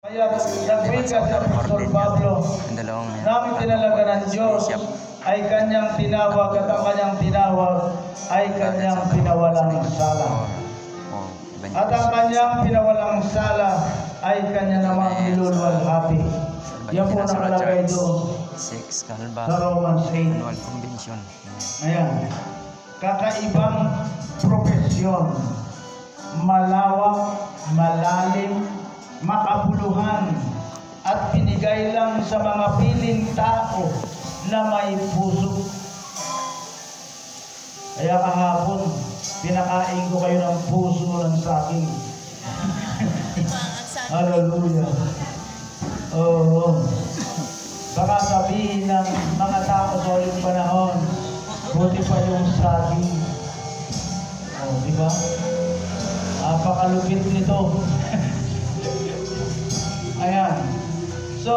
Kaya nag-wika si Apostol Pablo, namin tinalaga ng Diyos ay kanyang tinawag at ang kanyang tinawag ay kanyang pinawalang sala. At ang kanyang pinawalang sala ay kanya namang niluluwalhati. Yan po nakalagay doon sa Romans 8. Ayan. Kakaibang profesyon, malawak, malalim, makabuluhan at pinigay lang sa mga piling tao na may puso. Kaya kahapon, pinakain ko kayo ng puso ng saging. Hallelujah. Oo. Baka sabihin ng mga tao sa uling panahon, buti pa yung saging. Oh, di ba? Napakalupit nito. Ayan. So,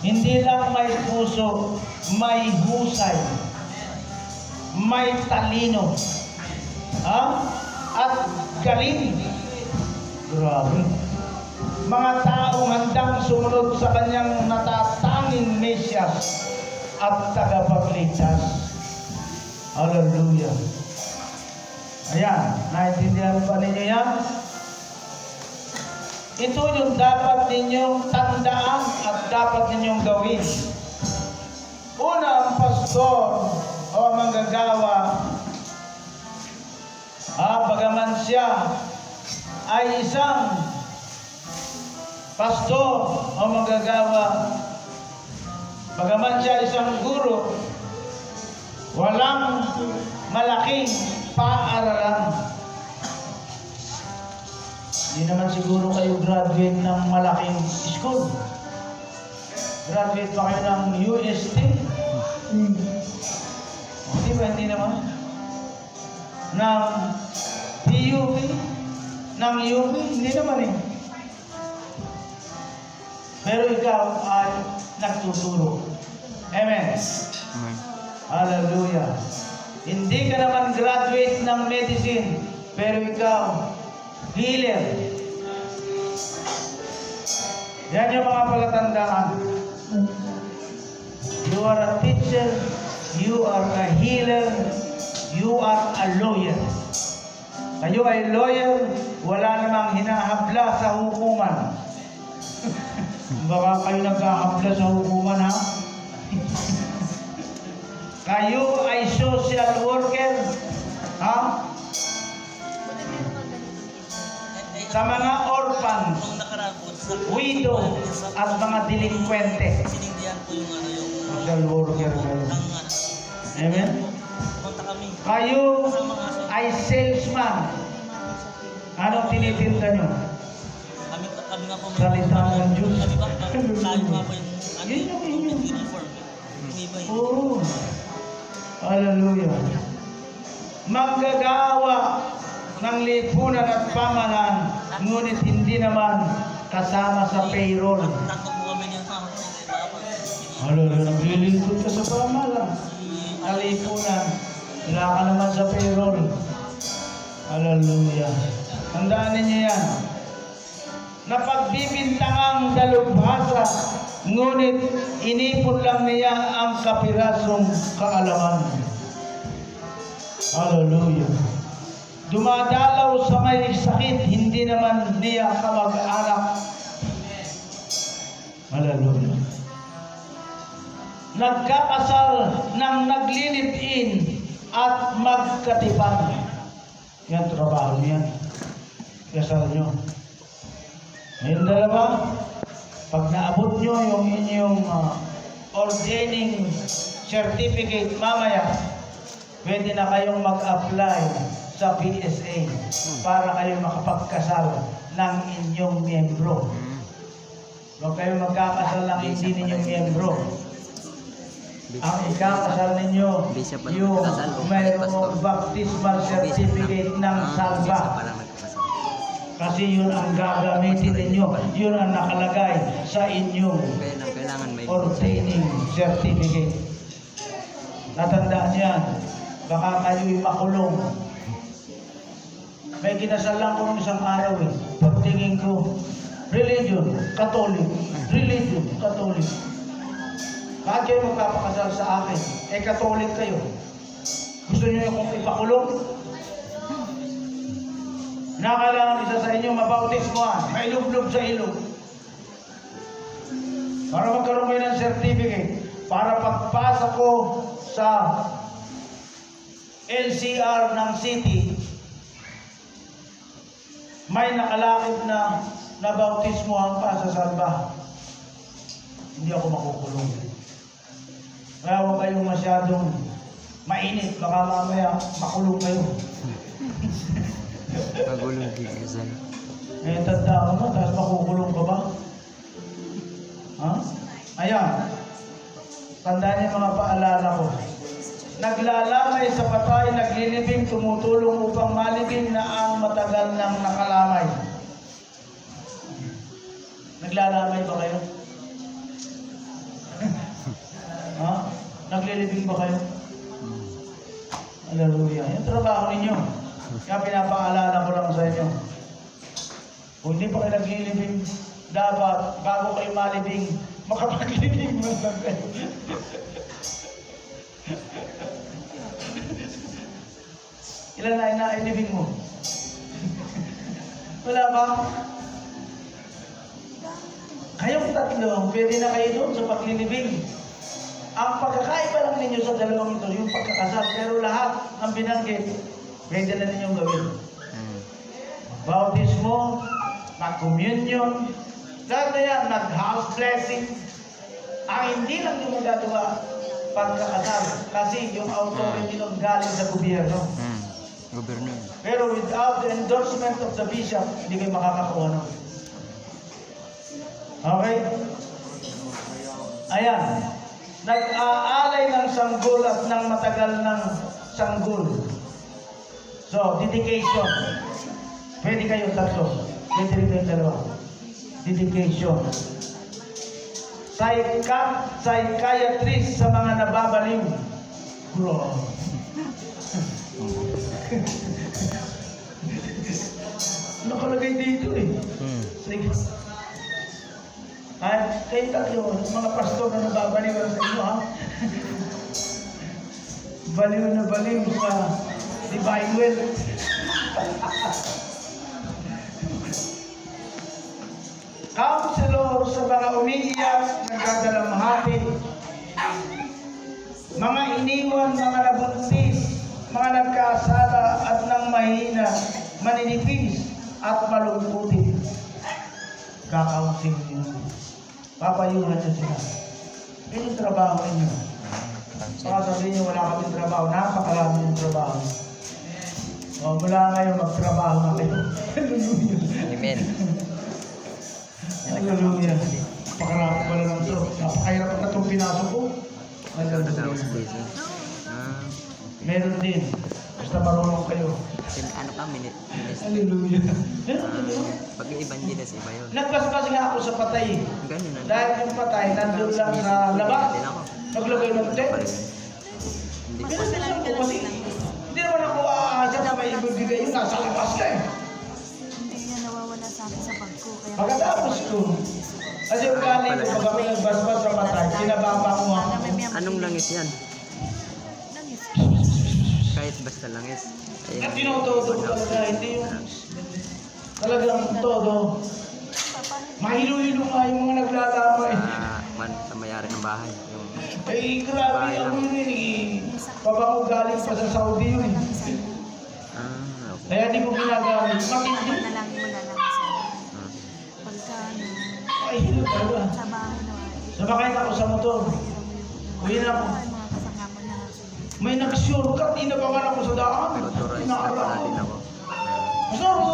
hindi lang may puso, may husay, may talino, at galing. Grabe. Mga taong handang sumunod sa kanyang natatanging Mesyas at tagapagligtas. Hallelujah. Ayan, naintindihan pa ninyo yan? Ito yung dapat ninyong tandaan at dapat ninyong gawin. Una, ang pastor o manggagawa, bagaman siya ay isang pastor o manggagawa, bagaman siya isang guro, walang malaking paaralan. Hindi naman siguro kayo graduate ng malaking school. Graduate pa kayo ng UST? Di ba? Hindi naman. Ng PUP? Ng UP? Hindi naman eh. Pero ikaw ay nagtuturo. Amen. Hallelujah. Hindi ka naman graduate ng medicine, pero ikaw healer. Yan yung mga palatandaan. You are a teacher, you are a healer, you are a lawyer. Kayo ay lawyer, wala namang hinahabla sa hukuman. Baka kayo naghahabla sa hukuman, ha? Kayo ay social worker, ha? Sa mga orphans, widow, at mga delinquente. Social worker kayo. Amen? Kayo ay salesman. Anong tinitinda nyo? Salita ng Diyos. Yun yung uniform. Oo. Hallelujah. Maggagawa ng lipunan at pamalan, ngunit hindi naman kasama sa payroll. Hallelujah. Naglilingkod ka sa pamalan. Lipunan, wala ka naman sa payroll. Hallelujah. Tandaan ninyo yan. Napagbibintangang dalubhasa, ngunit inipon lang niya ang kapirasong kaalaman. Hallelujah. Dumadalaw sa may sakit, hindi naman niya kamag-anak. Hallelujah. Nagkakasal ng naglilip-in at magkatipan. Yan, trabaho niyan. Kasal nyo. Ngayon dalawa, pag naabot nyo yung inyong ordaining certificate mamaya, pwede na kayong mag-apply sa PSA para kayo makapagkasal ng inyong miyembro. Huwag kayo magkakasal ng hindi ninyong miyembro. Ang ikakasal ninyo, yung mayroong baptismal certificate ng salva. Kasi yun ang gagamitin ninyo. Yun ang nakalagay sa inyong ordaining certificate. Natandaan yan. Baka kayo'y makulong. May kinasal lang ko isang araw eh. Pagtingin ko, Religion, Catholic. Religion, Catholic. Bakit kayo magpapakasal sa akin? Eh, Catholic kayo. Gusto niyo akong ipakulong? Nakailangan isa sa inyo mabautismoan, mailublob sa ilog. Para magkaroon kayo ng certificate. Para pagpasa ko sa LCR ng city, may nakalakip na nabautismohan ka sa salba. Hindi ako makukulong. Kaya huwag kayong masyadong mainit. Baka mamaya makulong kayo. Magulong bigazan. Eh, tanda mo, tapos makukulong ka ba? Ha? Ayan. Tandaan niyo mga paalala ko. Naglalamay sa patay, naglilibing, tumutulong upang malibing na ang matagal ng nakalamay. Naglalamay ba kayo? Ha? Naglilibing ba kayo? Hallelujah. Yung trabaho ninyo. Kaya pinapaalala ko lang sa inyo. Kung hindi pa kayo naglilibing, dapat bago kayo malibing, makapaglibing mo lang kayo. Ilan na inailibing mo? Wala ba? Kayong tatlo, pwede na kayo doon sa paglilibing. Ang pagkakaiba lang ninyo sa dalawang ito, yung pagkakasal, pero lahat ang binanggit, pwede na ninyong gawin. Bautismo, mag-communion, lahat na yan, mag-house blessing. Ang hindi lang yung magagawa, pagkakasal. Kasi yung authority nun galing sa gobyerno. Gobyerno. Pero without the endorsement of the bishop, hindi kayo makakakuha nun. Okay? Ayan. Nag-aalay ng sanggol at ng matagal ng sanggol. So, dedication. Pwede kayo tatlo. Pwede rin kayong dalawa. Dedication. Psychiatrist sa mga nababaliw. Bro. Nakalagay dito eh. Sige. Ay, kayo tatlo, mga pastor na nababaliw sa inyo, ha? Baliw na baliw sa divine will. Counselor sa mga umiiyak, nagdadalamhati, mga iniwan, mga nabuntis, mga nagkasala at nang mahina, maninipis at malungkutin. Kakausin niyo. Papayuhan niyo sila. Yan yung trabaho ninyo. Baka sabihin niyo wala kaming trabaho. Napakarami yung trabaho. O, mula ngayon magtrabaho na kayo. Hallelujah. Amen. Hallelujah. Pakarami pala lang ito. Napakahirap na itong pinasok ko. Hallelujah. Meron din. Basta marunong kayo. Ano ka, minute? Hallelujah. Pag-i-evangelist, iba yun. Nagpaspas nga ako sa patay. Ganun na. Dahil yung patay, nandun lang sa labas. Naglagay ng tent. Hindi ko Kasi hindi naman ako aasya na may ibibigay yung nasa labas ka eh. Hindi yan nawawala sa akin sa bag ko. Kaya Pagkatapos ko, kasi yung galing ko, pag ako nagbasbas sa patay, kinababanguhan ko. Anong langis yan? langis. Kahit basta langis. At tinutodo ko talaga, hindi yung talagang todo. Mahilo-hilo nga yung mga naglalamay. Sa mayari ng bahay. Yung Eh, grabe ako yun eh. Pabango galing pa sa Saudi yun eh. okay. Kaya di ko ginagamit. Matindi. Manalangin mo na lang sa pagka Ay, hilo talaga. sa bahay na Sabakay ako sa motor. Uwi na ako. mga kasama na May nag-shortcut. Inabangan ako sa daan. Authorized na pala din ako. Masarap.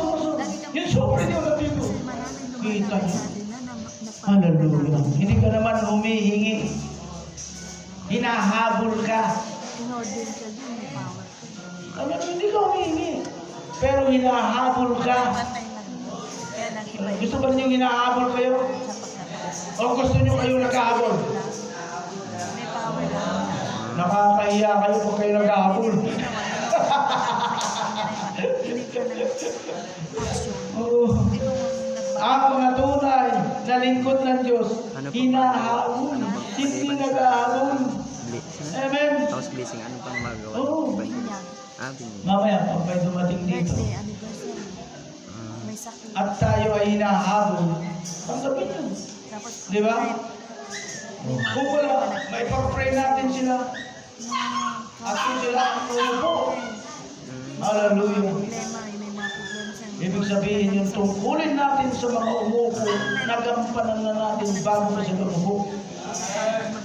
Yung sobrang yun na dito. Kita niyo. na Hallelujah. Hindi ka naman humihingi. Hinahabol ka. in-order ka din, may power ka. Ano, hindi ka humihingi. Pero hinahabol ka. Patay lang. Kaya nang iba yun Gusto ba niyo hinahabol kayo? sa pagkakalas. O gusto niyo kayo naghahabol? May power lang. Nakakahiya kayo kung kayo naghahabol. Hindi ka nag-action. Oo. Ikaw ang Ang mga tunay na lingkod ng Diyos, Ano pa? hinahabol, Ano pa? hindi nag-ahabol. Amen. Tapos blessing, ano pang magawa? Oo. Binyag. Binyag. Mamaya, pag may dumating dito, Birthday, anniversary. May sakit. at tayo ay hinahabol, tanggapin yun. Tapos, Di ba? Kung wala, may pag-pray natin sila. At kung sila ang umupo. Hallelujah. problema, may mga problema siya. Ibig sabihin yung tungkulin natin sa mga umupo, nagampanan na natin bago na sila umupo.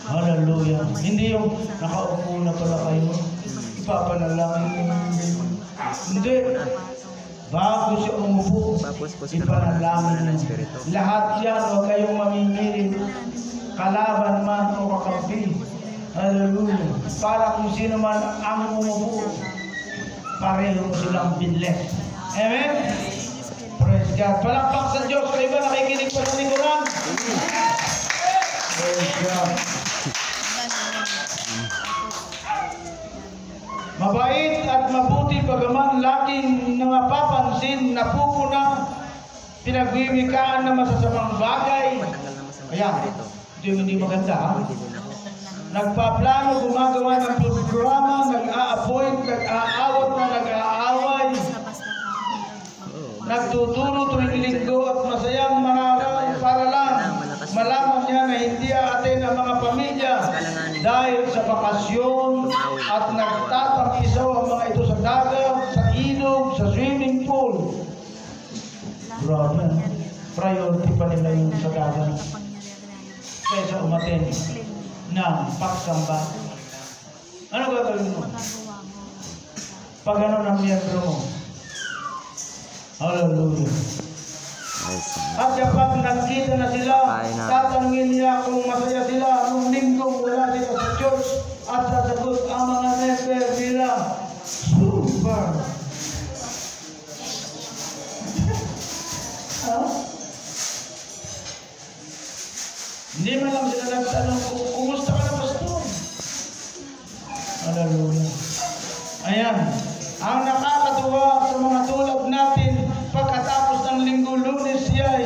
Hallelujah. Hindi yung nakaupo na pala kayo, ipapanalangin mo. Hindi. Bago siya umupo, ipanalangin mo. Lahat yan, huwag kayong mamimilit. Kalaban man o kakampi. Hallelujah. Para kung sino man ang umupo, pareho silang binless. Amen? Praise God. Palakpak sa Diyos. Kayo ba nakikinig pa sa likuran? Praise God. Mabait at mabuti bagaman laging napapansin, napupuna, pinagwiwikaan ng masasamang bagay. Matagal naman sa Ayan, Espiritu. ito yung hindi maganda. Ha? Pwede din ako. Nagpaplano, gumagawa ng programa, nag-a-appoint, nag-aawat na nag-aaway, Oo. nagtuturo tuwing linggo at masayang manaraw para lang malaman niya na hindi aatin ang mga pamilya dahil sa bakasyon at nagtatampisaw ang mga ito sa dagat, sa ilog, sa swimming pool. Grabe. Priority pa nila yung sa dagat kaysa umatin ng pagsamba. Ano gagawin mo? Pag ano ng miyembro mo? Hallelujah. At kapag nagkita na sila, tatanungin niya kung masaya sila nung linggo wala sila sa church at sasagot ang mga member nila. Super! Hindi man lang sila nagtanong kung kumusta ka na, Pastor? Hallelujah. Ayan. Ang nakakatuwa sa mga tulad natin, pagkatapos ng linggo Lunes siya ay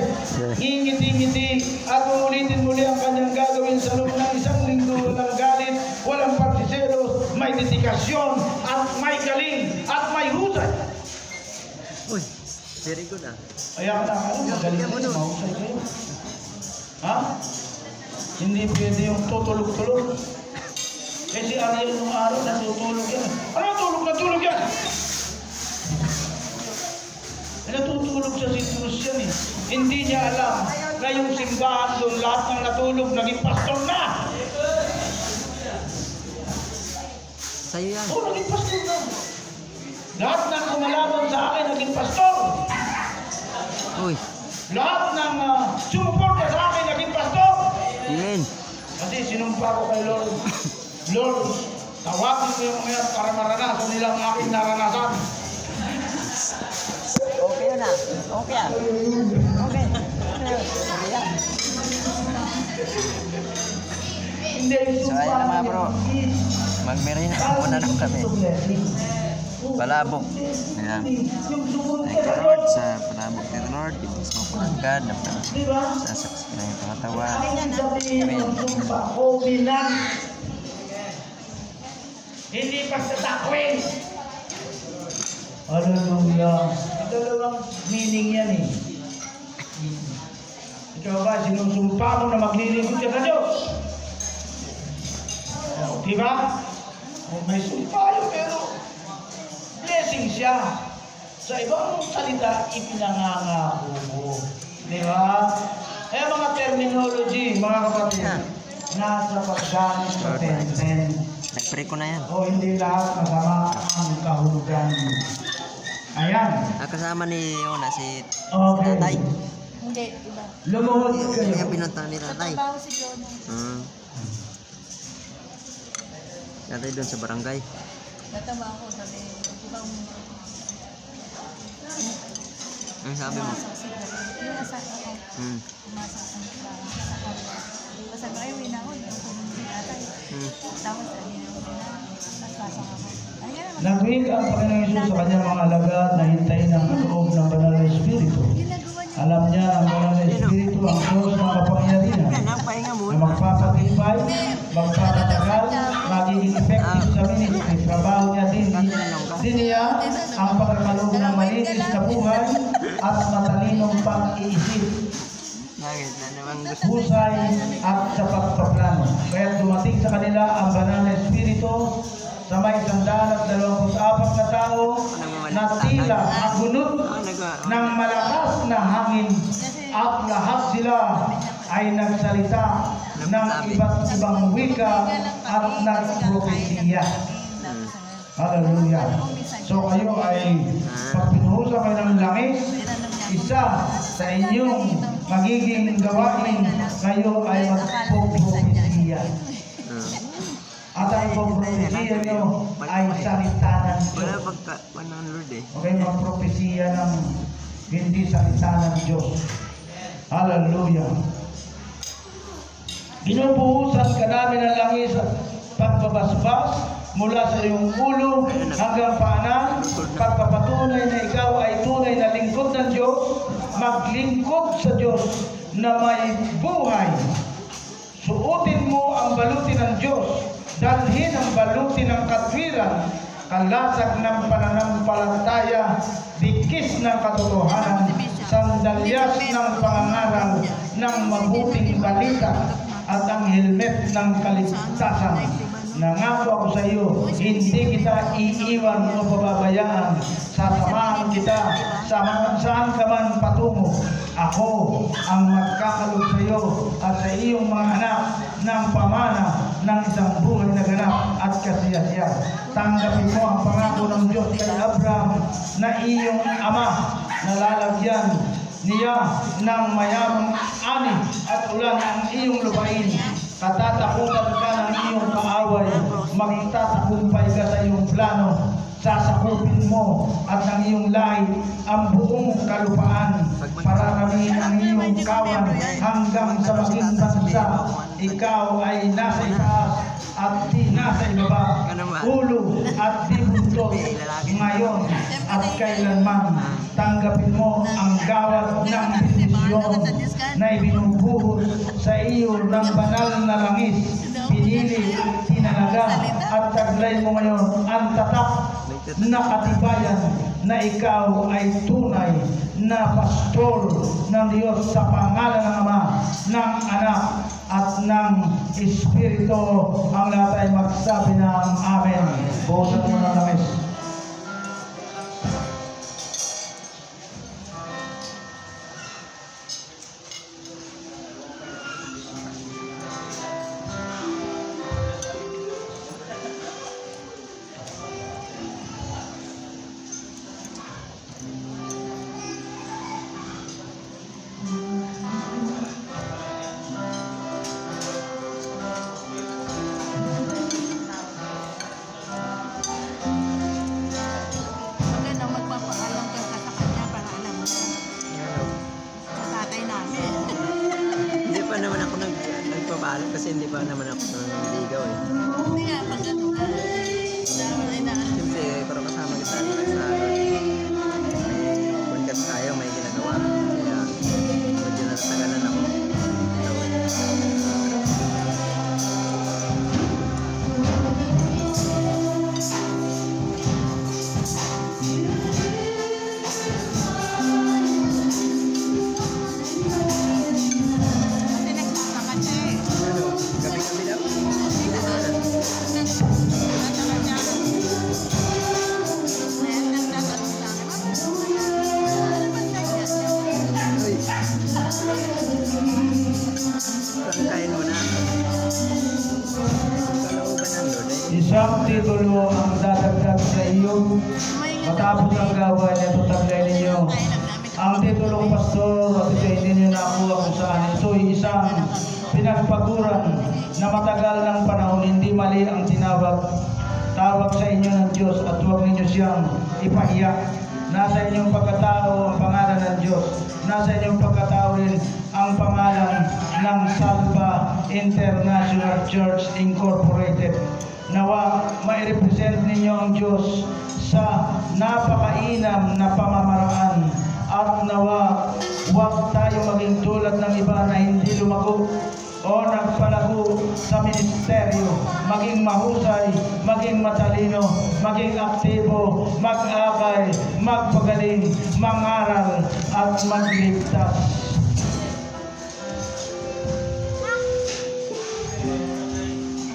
ngingiti-ngiti at uulitin muli ang kanyang gagawin sa loob ng isang linggo. Walang galit, walang pagsiselos, may dedikasyon at may galing at may husay. Uy, very good ah. Ayan na, ano, magaling kayo, mahusay kayo. Ha? Hindi pwede yung tutulog-tulog. Kasi Ariel nung araw, natutulog yan. Ano natulog yan? Natutulog sa sitrus yan eh. Hindi niya alam na yung simbahan doon, lahat ng natulog, naging pastor na. Sa'yo yan. Oo, naging pastor na. Lahat ng kumalaban sa akin, naging pastor. Uy. Lahat ng sumuporta sa akin, naging pastor. Amen. Kasi sinumpa ko kay Lord. Lord, tawagin ko yung mga para maranasan nilang aking naranasan. Okay yun ah. Okay ah. Okay. Hindi, So ayun na mga bro. Magmerina muna na kami. Palabok. Ayan. Thank you Lord sa palabok ni Lord. Ibig mo po ang God. Sasaksi na yung pangatawa. Amen. Hindi pagtatakwin. Hallelujah. Dalawang meaning yan eh. Ikaw ba, sinusumpa mo na maglilingkod ka sa Diyos? Diba? May sumpa yun, pero blessing siya. Sa ibang salita, ipinangangako mo. Diba? Eh mga terminology, mga kapatid, nasa paggamit sa 10-10. Nag-pray ko na yan. O hindi lahat masama ang kahulugan. Ayan. Kasama ni Yona si Okay. Tatay. Hindi, iba. Lumuhod Yung kayo. pinunta ni Tatay. Trabaho si John. Tatay doon sa barangay. Natawa ako, sabi, ibang Ang sabi mo? yung asa ako, umasasang sa kanila. Basta ko, ay, wina ako, yung tulong si tatay. Tapos, sabi na ako, nagpasang ako. Ay, nga naman. Nagwig ang Panginoon Yesus sa kanyang mga alagad na hintayin ang loob ng banal na Espiritu. Ginagawa Alam niya ang banal na Espiritu ang Diyos ng kapangyarihan Yan, pahinga mo. na magpapatibay, magpapatagal, magiging effective sa ministry. Trabaho niya din niya ang pagkakaloob ng malinis na buhay at matalinong pag-iisip, Bakit na naman gusto? husay at sa pagpaplano. Kaya dumating sa kanila ang banal na Espiritu sa may 124 na tao na tila magunod ng malakas na hangin at lahat sila ay nagsalita ng iba't ibang wika at nagpropesiya. Hallelujah. So kayo ay pag pinuhusan kayo ng langis, isa sa inyong magiging gawain, kayo ay magpropesiya. At ang propesiya nyo ay salita ng Wala Diyos. pagka, ng Lord eh. Okay, mga propesiya ng hindi salita ng Diyos. Hallelujah. Binubuhusan ka namin ng langis at pagbabasbas mula sa iyong ulo hanggang paanan, pagpapatunay na ikaw ay tunay na lingkod ng Diyos, maglingkod sa Diyos na may buhay. Suotin mo ang baluti ng Diyos, dalhin ang baluti ng katwiran, kalasag ng pananampalataya, bigkis ng katotohanan, sandalyas ng pangangaral ng mabuting balita, at ang helmet ng kaligtasan. Nangako ako sa iyo, hindi kita iiwan o pababayaan. Sasamahan kita saan ka man patungo. Ako ang magkakalog sa iyo at sa iyong mga anak ng pamana ng isang buhay na ganap at kasiyasiya. Tanggapin mo ang pangako ng Diyos kay Abraham na iyong ama, na lalagyan niya ng mayamang ani at ulan ang iyong lupain. Katatakutan ka ng iyong kaaway, magtatakumpay ka sa iyong plano. Sasakupin mo at ng iyong lahi ang buong kalupaan. Pararamihin ang iyong kawan hanggang sa maging bansa. Ikaw ay nasa itaas at di nasa ibaba, ulo at di buntot, ngayon at kailanman. Tanggapin mo ang gawad ng bendisyon na ibinubuhos sa iyo ng banal na langis. Pinili, tinalaga at taglay mo ngayon ang tatak na katibayan na ikaw ay tunay na pastor ng Diyos sa pangalan ng Ama, ng Anak at ng Espiritu. Ang lahat ay magsabi ng Amen. Buhusan mo ng langis. Kasi hindi pa naman ako naligaw eh. Hindi nga, pag ano ka, Siyempre, pero kasama kita sa may content tayo, may ginagawa. Kaya, medyo natagalan ako. Isang titulo ang dadagdag sa iyo matapos ang gawain na tutaglay ninyo. Ang titulong pastor at ito hindi nyo nakuha kung saan. Ito ay isang pinagpaguran na matagal ng panahon. Hindi mali ang tawag sa inyo ng Diyos at huwag ninyo siyang ipahiyak. Nasa inyong pagkatao ang pangalan ng Diyos. Nasa inyong pagkatao rin ang pangalan ng Salva International Church Incorporated. Nawa mai-represent ninyo ang Diyos sa napakainam na pamamaraan at nawa huwag tayo maging tulad ng iba na hindi lumago o nagpalago sa ministeryo. Maging mahusay, maging matalino, maging aktibo, mag-akay, magpagaling, mangaral at magligtas.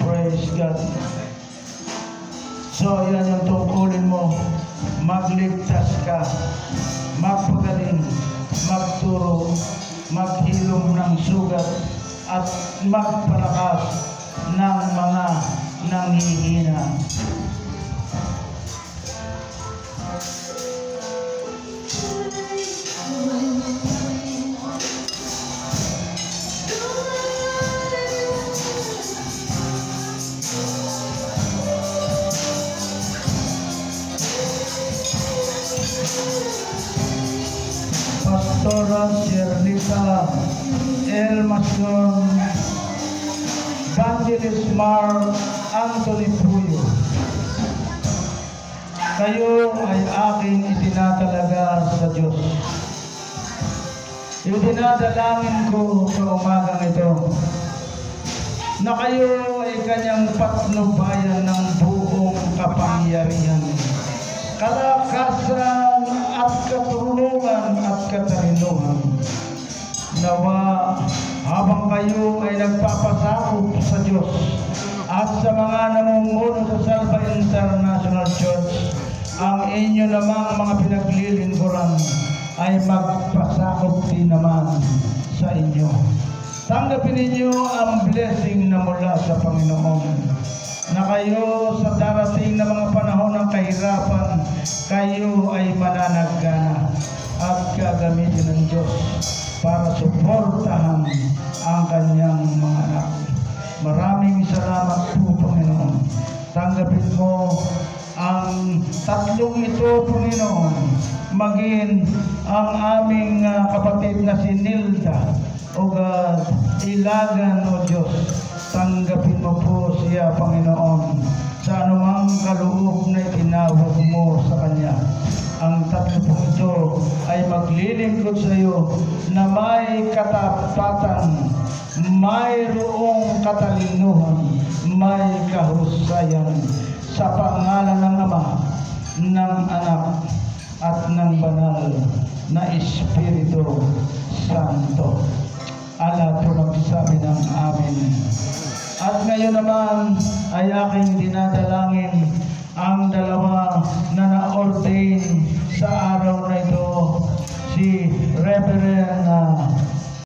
Praise God. So yan yung tungkulin mo, magligtas ka, magpagaling, magturo, maghilom ng sugat at magpalakas ng mga nanghihina. Pastora Sherlita El Mason, Evangelist Mar Anthony Puyo, kayo ay aking itinatalaga sa Diyos. Idinadalangin ko sa umagang ito na kayo ay kanyang patnubayan ng buong kapangyarihan, kalakasan at katulungan at katalinuhan. Nawa habang kayo ay nagpapasakop sa Diyos at sa mga namumuno sa Salva International Church, ang inyo namang mga pinaglilingkuran ay magpasakop din naman sa inyo. Tanggapin ninyo ang blessing na mula sa Panginoon, na kayo sa darating na mga panahon ng kahirapan, kayo ay mananagana at gagamitin ng Diyos para suportahan ang kanyang mga anak. Maraming salamat po, Panginoon. Tanggapin mo ang tatlong ito, Panginoon, maging ang aming kapatid na si Nilda, o God, ilagan, o Diyos. Tanggapin mo po siya, Panginoon, sa anumang kaloob na itinawag mo sa kanya. Ang tatlo po ito ay maglilingkod sa iyo na may katapatan, mayroong katalinuhan, may kahusayan, sa pangalan ng Ama, ng Anak, at ng Banal na Espiritu Santo. Ala po nagsabi ng amin. At ngayon naman ay aking dinadalangin ang dalawa na na-ordain sa araw na ito, si Reverend